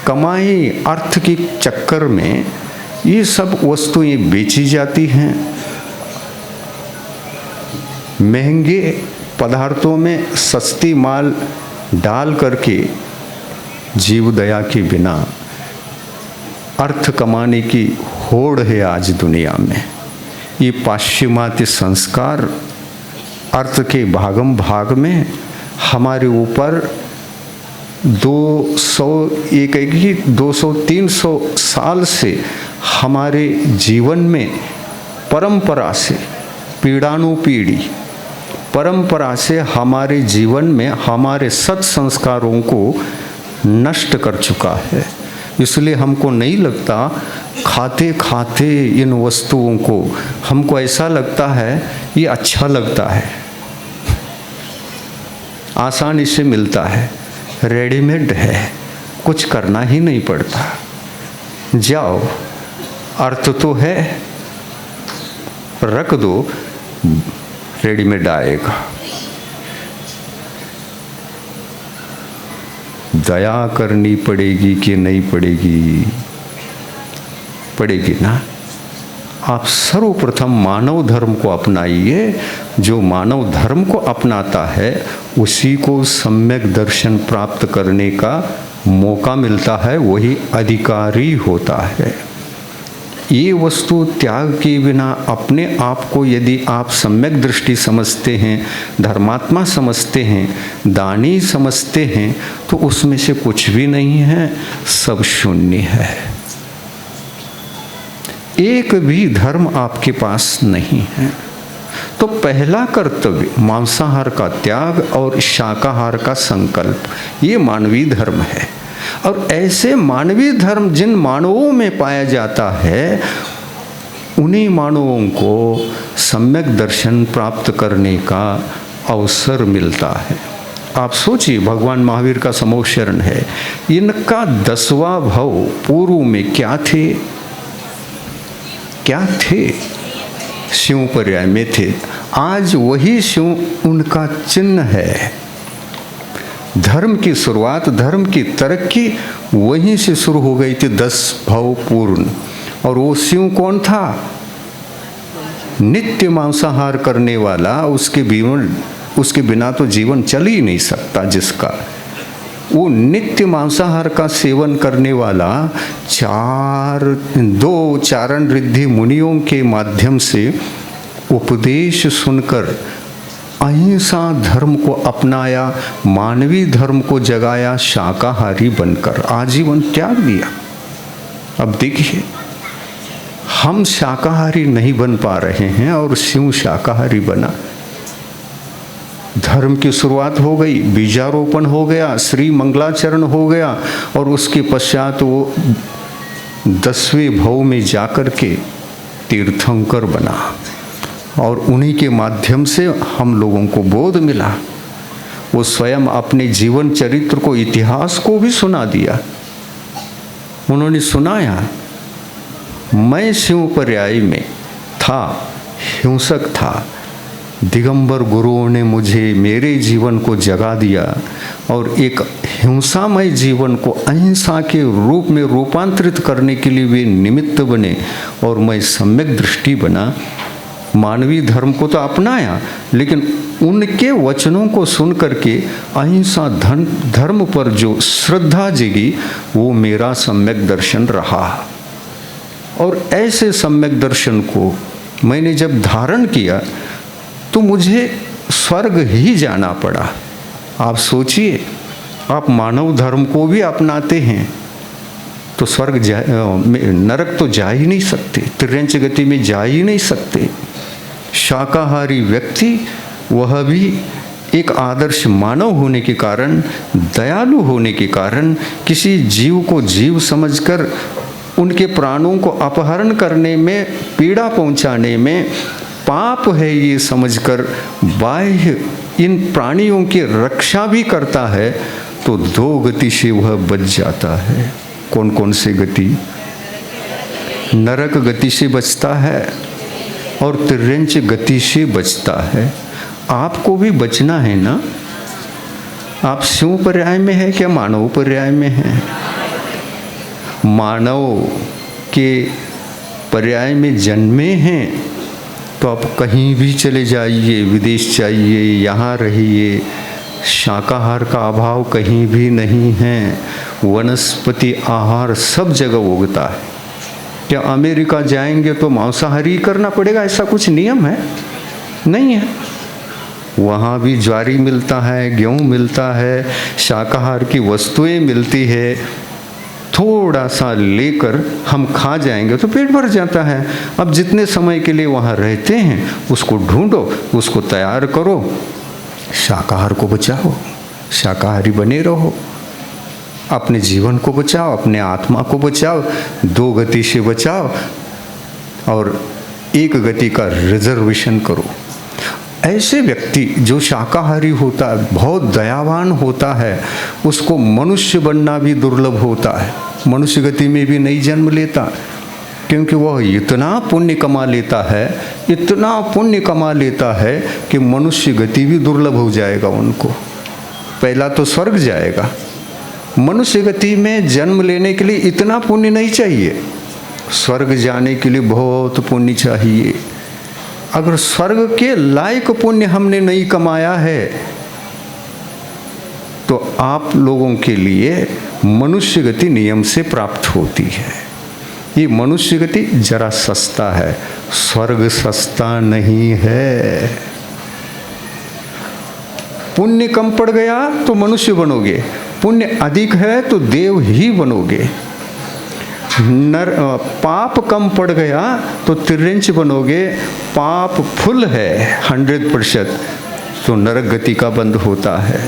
कमाई अर्थ के चक्कर में ये सब वस्तुएं बेची जाती हैं। महंगे पदार्थों में सस्ती माल डाल करके जीव दया के बिना अर्थ कमाने की होड़ है आज दुनिया में। ये पाश्चिमात्य संस्कार अर्थ के भागम भाग में हमारे ऊपर 200-300 साल से हमारे जीवन में परंपरा से पीड़ानुपीड़ी परंपरा से हमारे जीवन में हमारे सत्संस्कारों को नष्ट कर चुका है। इसलिए हमको नहीं लगता, खाते खाते इन वस्तुओं को हमको ऐसा लगता है ये अच्छा लगता है, आसानी से मिलता है, रेडीमेड है, कुछ करना ही नहीं पड़ता। जाओ, अर्थ तो है, रख दो, रेडीमेड आएगा। दया करनी पड़ेगी कि नहीं पड़ेगी? पड़ेगी ना। आप सर्वप्रथम मानव धर्म को अपनाइए। जो मानव धर्म को अपनाता है उसी को सम्यक दर्शन प्राप्त करने का मौका मिलता है, वही अधिकारी होता है। ये वस्तु त्याग के बिना अपने आप को यदि आप सम्यक दृष्टि समझते हैं, धर्मात्मा समझते हैं, दानी समझते हैं, तो उसमें से कुछ भी नहीं है, सब शून्य है। एक भी धर्म आपके पास नहीं है। तो पहला कर्तव्य मांसाहार का त्याग और शाकाहार का संकल्प, ये मानवीय धर्म है। और ऐसे मानवीय धर्म जिन मानवों में पाया जाता है, उन्हीं मानवों को सम्यक दर्शन प्राप्त करने का अवसर मिलता है। आप सोचिए, भगवान महावीर का समोशरण है, इनका 10वां भव पूर्व में क्या थे? क्या थे? शिव पर्याय में थे। आज वही शिव उनका चिन्ह है। धर्म की शुरुआत, धर्म की तरक्की वहीं से शुरू हो गई थी 10 भव पूर्ण। और वो शिव कौन था? नित्य मांसाहार करने वाला। उसके बिना तो जीवन चल ही नहीं सकता जिसका। वो नित्य मांसाहार का सेवन करने वाला 2 चारण रिद्धि मुनियों के माध्यम से उपदेश सुनकर अहिंसा धर्म को अपनाया, मानवीय धर्म को जगाया, शाकाहारी बनकर आजीवन त्याग दिया। अब देखिए, हम शाकाहारी नहीं बन पा रहे हैं और शिव शाकाहारी बना। धर्म की शुरुआत हो गई, बीजारोपण हो गया, श्री मंगलाचरण हो गया, और उसके पश्चात वो 10वें भव में जाकर के तीर्थंकर बना। और उन्हीं के माध्यम से हम लोगों को बोध मिला। वो स्वयं अपने जीवन चरित्र को, इतिहास को भी सुना दिया। उन्होंने सुनाया, मैं शिव पर्याय में था, हिंसक था, दिगंबर गुरुओं ने मुझे, मेरे जीवन को जगा दिया और एक हिंसामय जीवन को अहिंसा के रूप में रूपांतरित करने के लिए वे निमित्त बने और मैं सम्यक दृष्टि बना। मानवीय धर्म को तो अपनाया, लेकिन उनके वचनों को सुन करके अहिंसा धर्म पर जो श्रद्धा जगी, वो मेरा सम्यक दर्शन रहा। और ऐसे सम्यक दर्शन को मैंने जब धारण किया तो मुझे स्वर्ग ही जाना पड़ा। आप सोचिए, आप मानव धर्म को भी अपनाते हैं तो स्वर्ग नरक तो जा ही नहीं सकते, त्रियंच गति में जा ही नहीं सकते। शाकाहारी व्यक्ति, वह भी एक आदर्श मानव होने के कारण, दयालु होने के कारण, किसी जीव को जीव समझकर उनके प्राणों को अपहरण करने में, पीड़ा पहुंचाने में पाप है ये समझकर बाह्य इन प्राणियों की रक्षा भी करता है, तो 2 गति से वह बच जाता है। कौन कौन से गति? नरक गति से बचता है और त्रियंच गति से बचता है। आपको भी बचना है ना? आप शिव पर्याय में है क्या मानव पर्याय में है? मानव के पर्याय में जन्मे हैं तो आप कहीं भी चले जाइए, विदेश जाइए, यहाँ रहिए, शाकाहार का अभाव कहीं भी नहीं है। वनस्पति आहार सब जगह उगता है। क्या अमेरिका जाएंगे तो मांसाहारी करना पड़ेगा, ऐसा कुछ नियम है? नहीं है। वहाँ भी ज्वारी मिलता है, गेहूँ मिलता है, शाकाहार की वस्तुएं मिलती है। थोड़ा सा लेकर हम खा जाएंगे तो पेट भर जाता है। अब जितने समय के लिए वहाँ रहते हैं उसको ढूंढो, उसको तैयार करो, शाकाहार को बचाओ, शाकाहारी बने रहो, अपने जीवन को बचाओ, अपने आत्मा को बचाओ। 2 गति से बचाओ और 1 गति का रिजर्वेशन करो। ऐसे व्यक्ति जो शाकाहारी होता है, बहुत दयावान होता है, उसको मनुष्य बनना भी दुर्लभ होता है। मनुष्य गति में भी नहीं जन्म लेता, क्योंकि वह इतना पुण्य कमा लेता है, इतना पुण्य कमा लेता है कि मनुष्य गति भी दुर्लभ हो जाएगा उनको। पहला तो स्वर्ग जाएगा। मनुष्य गति में जन्म लेने के लिए इतना पुण्य नहीं चाहिए, स्वर्ग जाने के लिए बहुत पुण्य चाहिए। अगर स्वर्ग के लायक पुण्य हमने नहीं कमाया है तो आप लोगों के लिए मनुष्य गति नियम से प्राप्त होती है। ये मनुष्य गति जरा सस्ता है, स्वर्ग सस्ता नहीं है। पुण्य कम पड़ गया तो मनुष्य बनोगे, पुण्य अधिक है तो देव ही बनोगे। पाप कम पड़ गया तो तिर्यंच बनोगे, पाप फुल है 100% तो नरक गति का बंद होता है।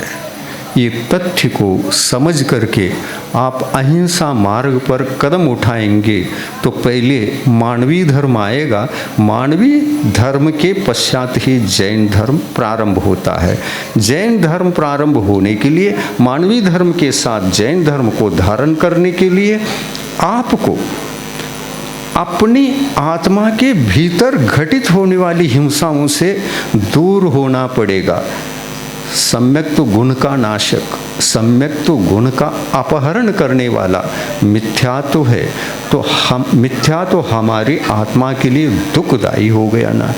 ये तथ्य को समझ करके आप अहिंसा मार्ग पर कदम उठाएंगे तो पहले मानवीय धर्म आएगा, मानवीय धर्म के पश्चात ही जैन धर्म प्रारंभ होता है। जैन धर्म प्रारंभ होने के लिए, मानवीय धर्म के साथ जैन धर्म को धारण करने के लिए आपको अपनी आत्मा के भीतर घटित होने वाली हिंसाओं से दूर होना पड़ेगा। सम्यक तो गुण का नाशक, सम्यक तो गुण का अपहरण करने वाला मिथ्या तो है, तो हम मिथ्या तो हमारी आत्मा के लिए दुखदायी हो गया ना,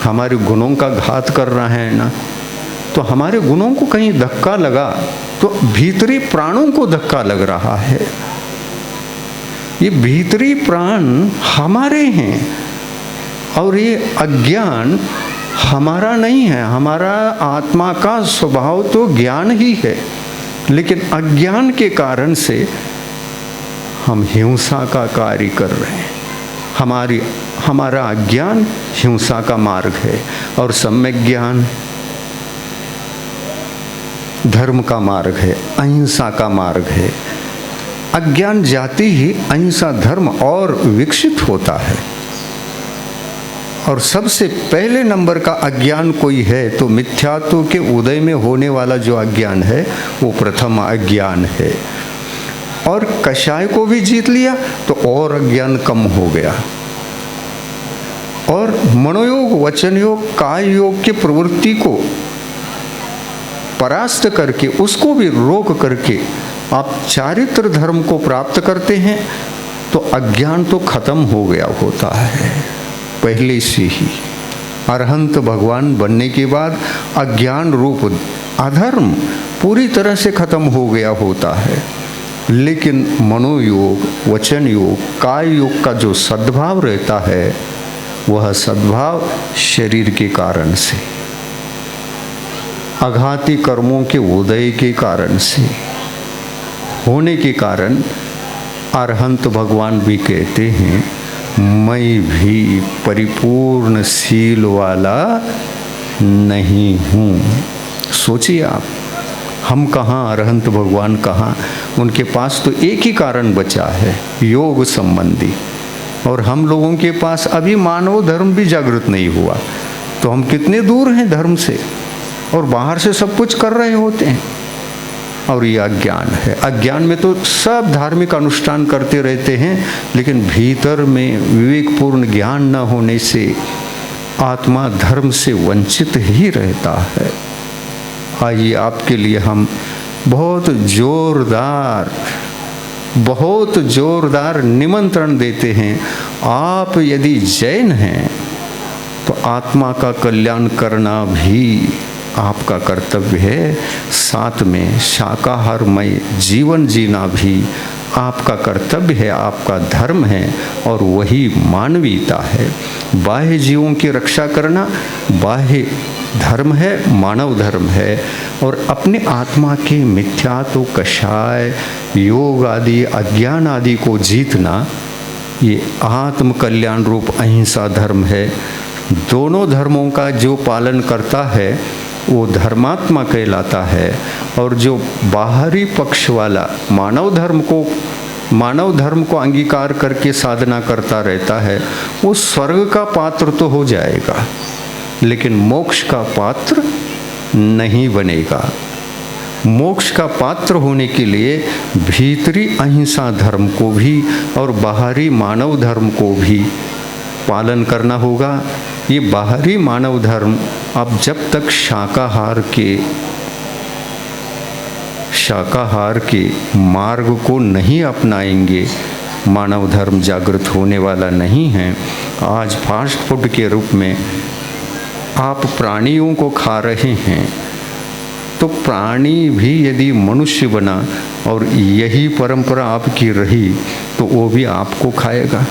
हमारे गुणों का घात कर रहा है ना। तो हमारे गुणों को कहीं धक्का लगा तो भीतरी प्राणों को धक्का लग रहा है। ये भीतरी प्राण हमारे हैं और ये अज्ञान हमारा नहीं है। हमारा आत्मा का स्वभाव तो ज्ञान ही है, लेकिन अज्ञान के कारण से हम हिंसा का कार्य कर रहे हैं। हमारा अज्ञान हिंसा का मार्ग है और सम्यक ज्ञान धर्म का मार्ग है, अहिंसा का मार्ग है। अज्ञान जाति ही अहिंसा धर्म और विकसित होता है। और सबसे पहले नंबर का अज्ञान कोई है तो मिथ्यात्व के उदय में होने वाला जो अज्ञान है वो प्रथम अज्ञान है। और कषाय को भी जीत लिया तो और अज्ञान कम हो गया। और मनोयोग, वचन योग, काय योग की प्रवृत्ति को परास्त करके, उसको भी रोक करके आप चारित्र धर्म को प्राप्त करते हैं तो अज्ञान तो खत्म हो गया होता है पहले से ही। अरहंत भगवान बनने के बाद अज्ञान रूप अधर्म पूरी तरह से खत्म हो गया होता है। लेकिन मनोयोग, वचन योग, काय योग का जो सद्भाव रहता है वह सद्भाव शरीर के कारण से, आघाती कर्मों के उदय के कारण से होने के कारण अरहंत भगवान भी कहते हैं मैं भी परिपूर्ण शील वाला नहीं हूँ। सोचिए आप, हम कहाँ, अरहंत भगवान कहाँ? उनके पास तो एक ही कारण बचा है, योग संबंधी। और हम लोगों के पास अभी मानव धर्म भी जागृत नहीं हुआ, तो हम कितने दूर हैं धर्म से और बाहर से सब कुछ कर रहे होते हैं। और ये अज्ञान है। अज्ञान में तो सब धार्मिक अनुष्ठान करते रहते हैं, लेकिन भीतर में विवेकपूर्ण ज्ञान न होने से आत्मा धर्म से वंचित ही रहता है। आइए आपके लिए हम बहुत जोरदार बहुत जोरदार निमंत्रण देते हैं, आप यदि जैन हैं तो आत्मा का कल्याण करना भी आपका कर्तव्य है, साथ में शाकाहारमय जीवन जीना भी आपका कर्तव्य है, आपका धर्म है, और वही मानवीयता है। बाह्य जीवों की रक्षा करना बाह्य धर्म है, मानव धर्म है, और अपने आत्मा के मिथ्यात्व, कषाय, योग आदि, अज्ञान आदि को जीतना ये आत्म कल्याण रूप अहिंसा धर्म है। दोनों धर्मों का जो पालन करता है वो धर्मात्मा कहलाता है, और जो बाहरी पक्ष वाला मानव धर्म को अंगीकार करके साधना करता रहता है वो स्वर्ग का पात्र तो हो जाएगा लेकिन मोक्ष का पात्र नहीं बनेगा। मोक्ष का पात्र होने के लिए भीतरी अहिंसा धर्म को भी और बाहरी मानव धर्म को भी पालन करना होगा। ये बाहरी मानव धर्म आप जब तक शाकाहार के मार्ग को नहीं अपनाएंगे, मानव धर्म जागृत होने वाला नहीं है। आज फास्ट फूड के रूप में आप प्राणियों को खा रहे हैं, तो प्राणी भी यदि मनुष्य बना और यही परंपरा आपकी रही तो वो भी आपको खाएगा।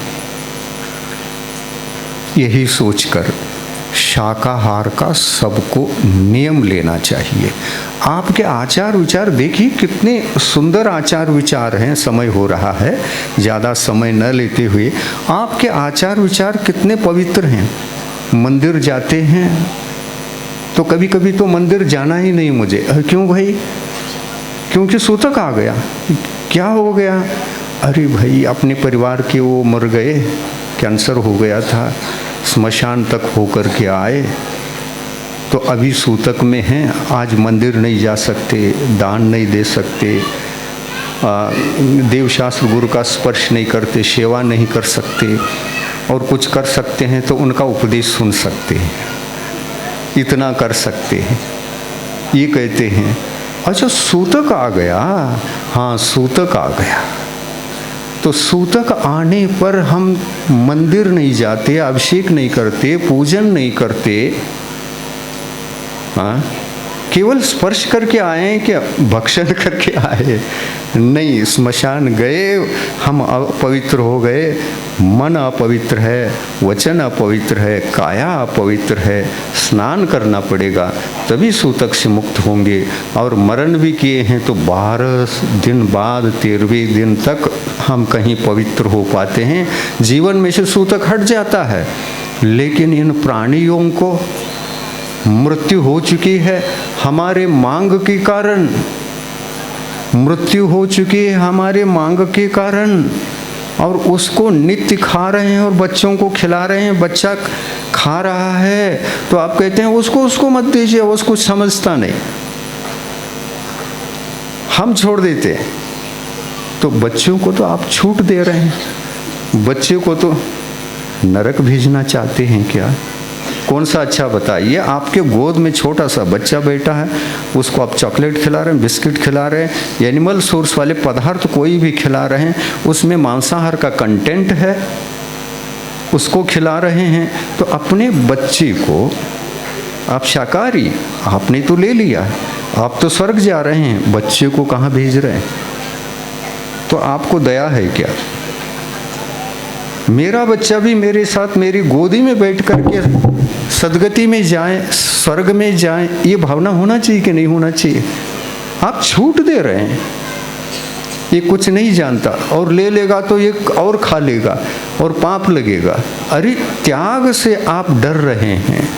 यही सोचकर शाकाहार का सबको नियम लेना चाहिए। आपके आचार विचार देखिए कितने सुंदर आचार विचार हैं। समय हो रहा है, ज़्यादा समय न लेते हुए, आपके आचार विचार कितने पवित्र हैं। मंदिर जाते हैं तो कभी कभी तो मंदिर जाना ही नहीं मुझे। क्यों भाई? क्योंकि सूतक आ गया। क्या हो गया? अरे भाई अपने परिवार के वो मर गए, कैंसर हो गया था, स्मशान तक होकर के आए, तो अभी सूतक में हैं, आज मंदिर नहीं जा सकते, दान नहीं दे सकते, देवशास्त्र गुरु का स्पर्श नहीं करते, सेवा नहीं कर सकते, और कुछ कर सकते हैं तो उनका उपदेश सुन सकते हैं, इतना कर सकते हैं। ये कहते हैं अच्छा सूतक आ गया। हाँ सूतक आ गया, तो सूतक आने पर हम मंदिर नहीं जाते, अभिषेक नहीं करते, पूजन नहीं करते, हाँ केवल स्पर्श करके आए क्या भक्षण करके आए? नहीं, स्मशान गए, हम अपवित्र हो गए, मन अपवित्र है, वचन अपवित्र है, काया अपवित्र है, स्नान करना पड़ेगा तभी सूतक से मुक्त होंगे। और मरण भी किए हैं तो 12 दिन बाद 13वें दिन तक हम कहीं पवित्र हो पाते हैं, जीवन में से सूतक हट जाता है। लेकिन इन प्राणियों को मृत्यु हो चुकी है हमारे मांग के कारण, मृत्यु हो चुकी है हमारे मांग के कारण, और उसको नित्य खा रहे हैं और बच्चों को खिला रहे हैं, बच्चा खा रहा है तो आप कहते हैं उसको मत दीजिए, वो कुछ समझता नहीं, हम छोड़ देते हैं। तो बच्चों को तो आप छूट दे रहे हैं, बच्चे को तो नरक भेजना चाहते हैं क्या? कौन सा अच्छा बताइए? आपके गोद में छोटा सा बच्चा बैठा है, उसको आप चॉकलेट खिला रहे हैं, बिस्किट खिला रहे हैं, एनिमल सोर्स वाले पदार्थ कोई भी खिला रहे हैं, उसमें मांसाहार का कंटेंट है, उसको खिला रहे हैं, तो अपने बच्चे को आप शाकाहारी आपने तो ले लिया, आप तो स्वर्ग जा रहे हैं, बच्चे को कहाँ भेज रहे हैं? तो आपको दया है क्या? मेरा बच्चा भी मेरे साथ मेरी गोदी में बैठ करके सदगति में जाए, स्वर्ग में जाए, ये भावना होना चाहिए कि नहीं होना चाहिए? आप छूट दे रहे हैं, ये कुछ नहीं जानता और ले लेगा तो ये और खा लेगा और पाप लगेगा। अरे त्याग से आप डर रहे हैं,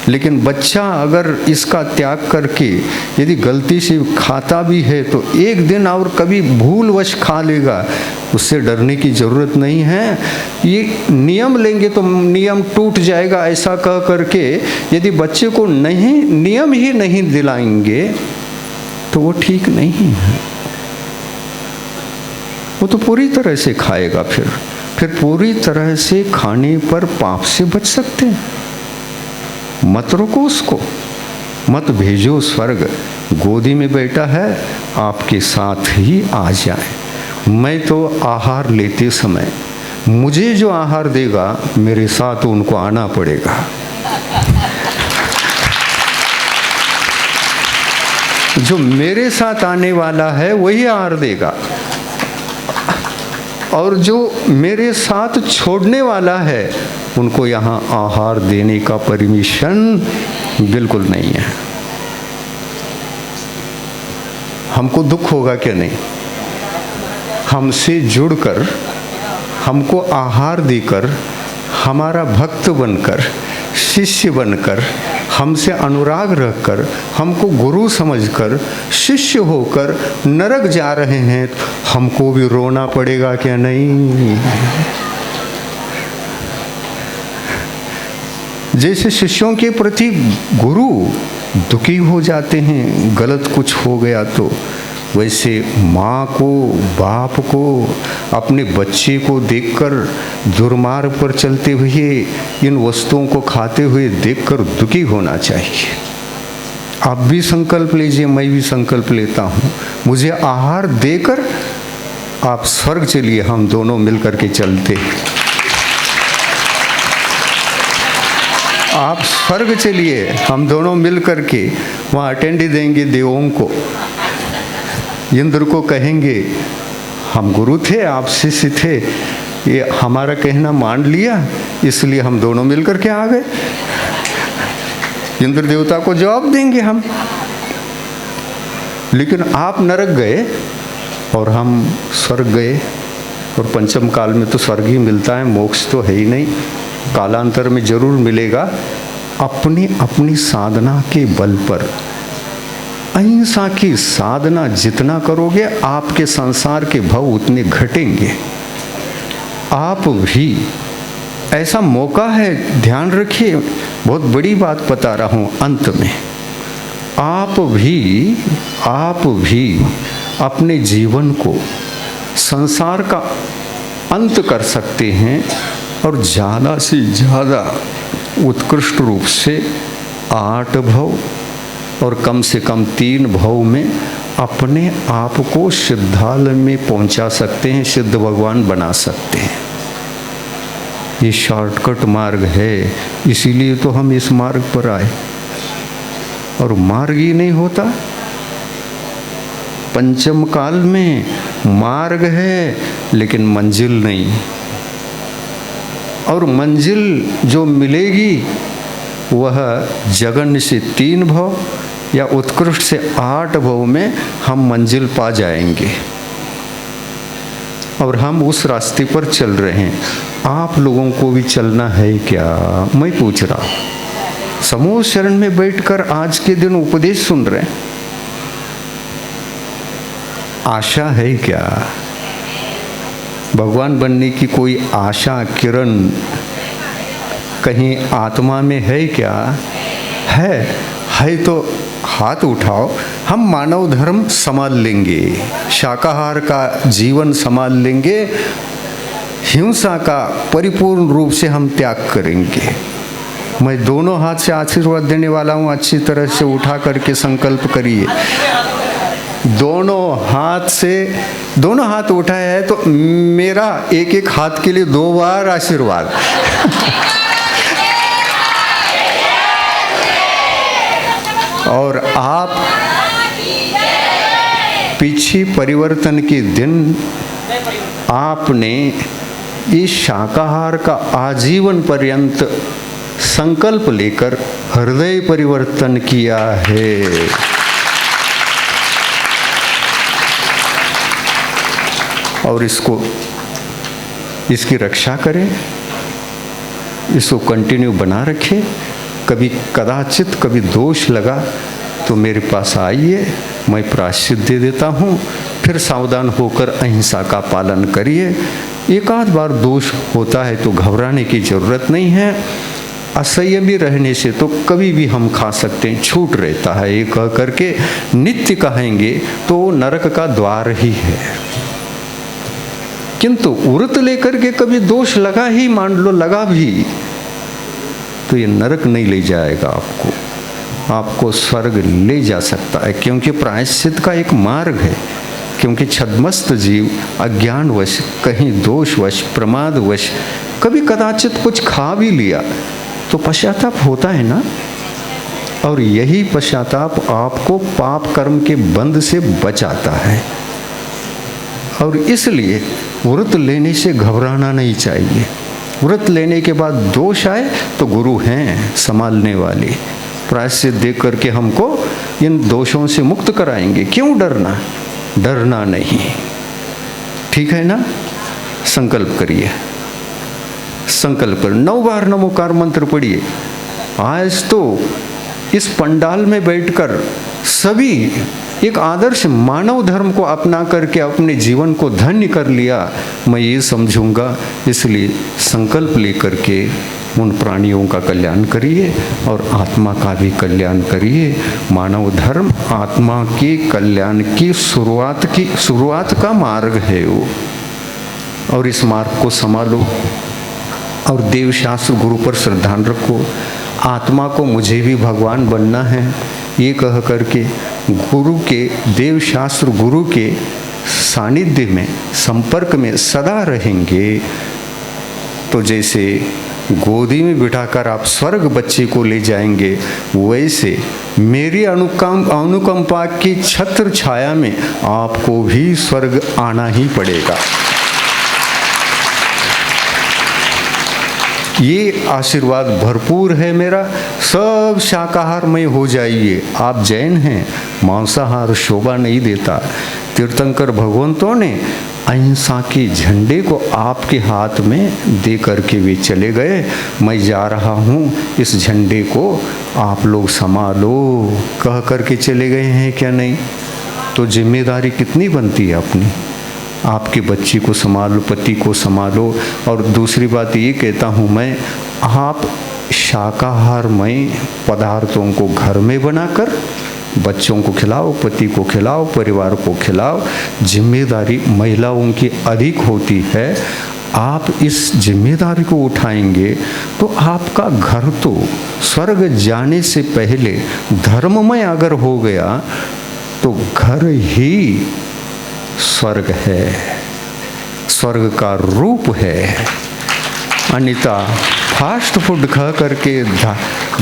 लेकिन बच्चा अगर इसका त्याग करके यदि गलती से खाता भी है तो एक दिन और कभी भूलवश खा लेगा, उससे डरने की ज़रूरत नहीं है। ये नियम लेंगे तो नियम टूट जाएगा, ऐसा कह करके यदि बच्चे को नहीं नियम ही नहीं दिलाएंगे तो वो ठीक नहीं है, वो तो पूरी तरह से खाएगा, फिर पूरी तरह से खाने पर पाप से बच सकते हैं। मत रोको उसको, मत भेजो स्वर्ग, गोदी में बैठा है आपके साथ ही आ जाए, मैं तो आहार लेते समय मुझे जो आहार देगा मेरे साथ उनको आना पड़ेगा। जो मेरे साथ आने वाला है वही आहार देगा, और जो मेरे साथ छोड़ने वाला है उनको यहाँ आहार देने का परमिशन बिल्कुल नहीं है। हमको दुख होगा क्या? नहीं। हमसे जुड़कर, हमको आहार देकर, हमारा भक्त बनकर, शिष्य बनकर, हमसे अनुराग रखकर, हमको गुरु समझकर, शिष्य होकर नरक जा रहे हैं, हमको भी रोना पड़ेगा क्या? नहीं। जैसे शिष्यों के प्रति गुरु दुखी हो जाते हैं गलत कुछ हो गया तो, वैसे माँ को, बाप को, अपने बच्चे को देखकर दुर्मार्ग पर चलते हुए, इन वस्तुओं को खाते हुए देखकर दुखी होना चाहिए। आप भी संकल्प लीजिए, मैं भी संकल्प लेता हूँ, मुझे आहार देकर आप स्वर्ग चलिए, हम दोनों मिलकर के चलते। आप स्वर्ग चलिए, हम दोनों मिल करके वहाँ अटेंडी देंगे देवों को। इंद्र को कहेंगे हम गुरु थे, आप शिष्य थे, ये हमारा कहना मान लिया, इसलिए हम दोनों मिलकर के आ गए। इंद्र देवता को जवाब देंगे हम। लेकिन आप नरक गए और हम स्वर्ग गए, और पंचम काल में तो स्वर्ग ही मिलता है, मोक्ष तो है ही नहीं। कालांतर में जरूर मिलेगा। अपनी अपनी साधना के बल पर, अहिंसा की साधना जितना करोगे आपके संसार के भव उतने घटेंगे। आप भी, ऐसा मौका है, ध्यान रखिए, बहुत बड़ी बात बता रहा हूँ अंत में, आप भी अपने जीवन को संसार का अंत कर सकते हैं, और ज़्यादा से ज़्यादा उत्कृष्ट रूप से 8 भव और कम से कम 3 भव में अपने आप को सिद्धालय में पहुंचा सकते हैं, सिद्ध भगवान बना सकते हैं। ये शॉर्टकट मार्ग है, इसीलिए तो हम इस मार्ग पर आए। और मार्ग ही नहीं होता। पंचम काल में मार्ग है लेकिन मंजिल नहीं, और मंजिल जो मिलेगी वह जगन से 3 भव या उत्कृष्ट से 8 भव में हम मंजिल पा जाएंगे। और हम उस रास्ते पर चल रहे हैं। आप लोगों को भी चलना है क्या? मैं पूछ रहा हूँ। समूह शरण में बैठकर आज के दिन उपदेश सुन रहे हैं, आशा है क्या? भगवान बनने की कोई आशा किरण कहीं आत्मा में है क्या? है तो हाथ उठाओ, हम मानव धर्म संभाल लेंगे, शाकाहार का जीवन संभाल लेंगे, हिंसा का परिपूर्ण रूप से हम त्याग करेंगे। मैं दोनों हाथ से आशीर्वाद देने वाला हूँ, अच्छी तरह से उठा करके संकल्प करिए। दोनों हाथ उठाया है तो मेरा एक एक हाथ के लिए 2 बार आशीर्वाद। और आप पीछे परिवर्तन के दिन आपने इस शाकाहार का आजीवन पर्यंत संकल्प लेकर हृदय परिवर्तन किया है। और इसकी रक्षा करें, इसको कंटिन्यू बना रखें। कभी कदाचित कभी दोष लगा तो मेरे पास आइए, मैं प्रायश्चित दे देता हूँ। फिर सावधान होकर अहिंसा का पालन करिए। एक आध बार दोष होता है तो घबराने की ज़रूरत नहीं है। असंयमी रहने से तो कभी भी हम खा सकते हैं, छूट रहता है। ये कह करके नित्य कहेंगे तो नरक का द्वार ही है। किंतु व्रत लेकर के कभी दोष लगा ही, मान लो लगा भी, तो ये नरक नहीं ले जाएगा आपको स्वर्ग ले जा सकता है। क्योंकि प्रायश्चित का एक मार्ग है। क्योंकि छद्मस्त जीव अज्ञानवश, कहीं दोषवश, प्रमादवश कभी कदाचित कुछ खा भी लिया तो पश्चाताप होता है ना। और यही पश्चाताप आपको पाप कर्म के बंध से बचाता है। और इसलिए व्रत लेने से घबराना नहीं चाहिए। व्रत लेने के बाद दोष आए तो गुरु हैं संभालने वाले, प्रायश्चित देख करके हमको इन दोषों से मुक्त कराएंगे। क्यों डरना, डरना नहीं, ठीक है ना। संकल्प करिए, संकल्प कर 9 बार नमोकार मंत्र पढ़िए। आज तो इस पंडाल में बैठकर सभी एक आदर्श मानव धर्म को अपना करके अपने जीवन को धन्य कर लिया, मैं ये समझूंगा। इसलिए संकल्प लेकर के उन प्राणियों का कल्याण करिए और आत्मा का भी कल्याण करिए। मानव धर्म आत्मा के कल्याण की शुरुआत का मार्ग है वो, और इस मार्ग को संभालो और देव शास्त्र गुरु पर श्रद्धा रखो। आत्मा को मुझे भी भगवान बनना है ये कह करके गुरु के, देव शास्त्र गुरु के सानिध्य में, संपर्क में सदा रहेंगे तो जैसे गोदी में बिठाकर आप स्वर्ग बच्चे को ले जाएंगे, वैसे मेरी अनुकंपा की छत्र छाया में आपको भी स्वर्ग आना ही पड़ेगा। ये आशीर्वाद भरपूर है मेरा। सब शाकाहारमय हो जाइए। आप जैन हैं, मांसाहार शोभा नहीं देता। तीर्थंकर भगवंतों ने अहिंसा के झंडे को आपके हाथ में दे करके वे चले गए। मैं जा रहा हूँ, इस झंडे को आप लोग संभालो कह करके चले गए हैं क्या नहीं? तो जिम्मेदारी कितनी बनती है अपनी। आपके बच्ची को संभालो, पति को संभालो। और दूसरी बात ये कहता हूँ मैं, आप शाकाहारमय पदार्थों को घर में बनाकर बच्चों को खिलाओ, पति को खिलाओ, परिवार को खिलाओ। जिम्मेदारी महिलाओं की अधिक होती है। आप इस जिम्मेदारी को उठाएंगे तो आपका घर तो स्वर्ग जाने से पहले धर्ममय अगर हो गया तो घर ही स्वर्ग है, स्वर्ग का रूप है। अन्यथा फास्ट फूड खा करके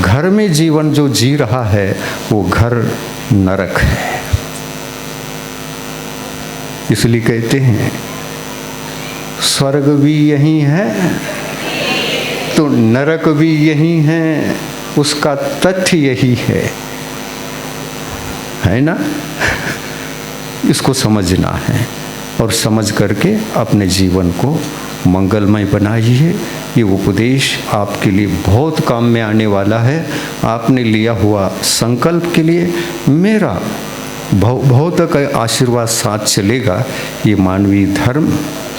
घर में जीवन जो जी रहा है वो घर नरक है। इसलिए कहते हैं स्वर्ग भी यही है तो नरक भी यही है, उसका तथ्य यही है ना। इसको समझना है और समझ करके अपने जीवन को मंगलमय बनाइए। ये उपदेश आपके लिए बहुत काम में आने वाला है। आपने लिया हुआ संकल्प के लिए मेरा बहुत आशीर्वाद साथ चलेगा। ये मानवीय धर्म,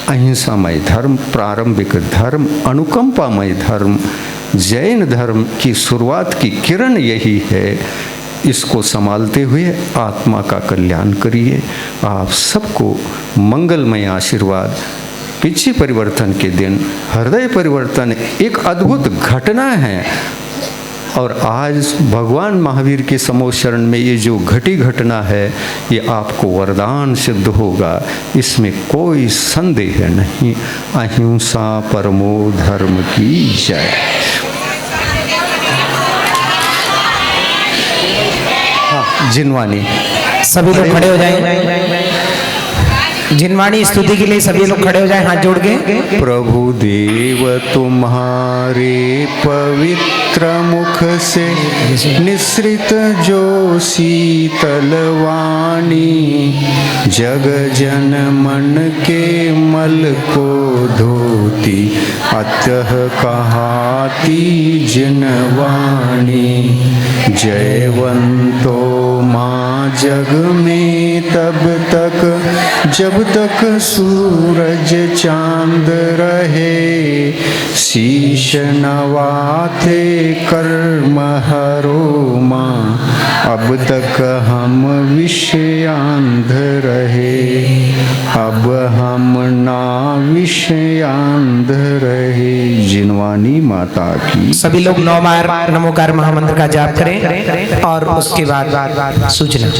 अहिंसामय धर्म, प्रारंभिक धर्म, अनुकंपामय धर्म, जैन धर्म की शुरुआत की किरण यही है। इसको संभालते हुए आत्मा का कल्याण करिए। आप सबको मंगलमय आशीर्वाद। पिछले परिवर्तन के दिन हृदय परिवर्तन एक अद्भुत घटना है और आज भगवान महावीर के समोच्च शरण में ये जो घटी घटना है ये आपको वरदान सिद्ध होगा, इसमें कोई संदेह नहीं। अहिंसा परमो धर्म की जय। जिनवानी सभी लोग खड़े हो जाएं। जिनवाणी स्तुति के लिए सभी लोग खड़े हो जाएं हाथ जोड़ के। प्रभु देव तुम्हारे पवित्र मुख से निसृत जो शीतल वाणी, जग जन मन के मल को धोती, अतः कहाती जिनवाणी। जयवंतो माँ जग में तब तक जब तक सूरज चांद रहे, शीश नवाते कर्म हरो माँ, अब तक हम विषयांध रहे, अब हम ना विषयांध रहे। जिनवानी माता की। सभी लोग 9 बार नमोकार महामंत्र का जाप करें और उसके बाद सूचना।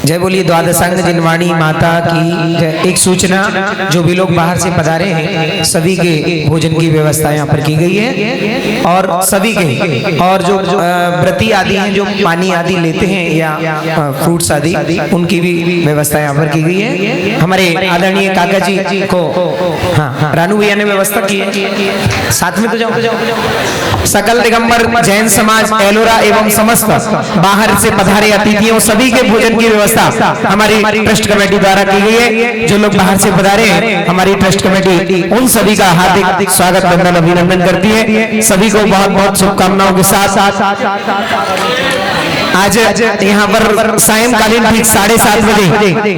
जय बोलिए द्वादशांग जिनवाणी माता की जय। एक सूचना, जो भी लोग बाहर से पधारे हैं सभी के भोजन की व्यवस्था यहाँ पर की गई है, और सभी के, और जो व्रती आदि हैं जो पानी आदि लेते हैं या फ्रूट्स आदि, उनकी भी व्यवस्था यहाँ पर की गई है। हमारे आदरणीय काका जी को, हाँ रानू भैया ने व्यवस्था की है, साथ में तो जाओ। सकल दिगंबर जैन समाज एलोरा एवं समस्त बाहर से पधारे अतिथियों सभी के भोजन की व्यवस्था हमारी ट्रस्ट कमेटी द्वारा की गई है। जो लोग बाहर से पधारे हैं, हमारी ट्रस्ट कमेटी उन सभी का हार्दिक स्वागत वंदन अभिनंदन करती है। सभी को बहुत बहुत शुभकामनाओं के साथ आज यहाँ पर सायंकालीन ठीक 7:30 बजे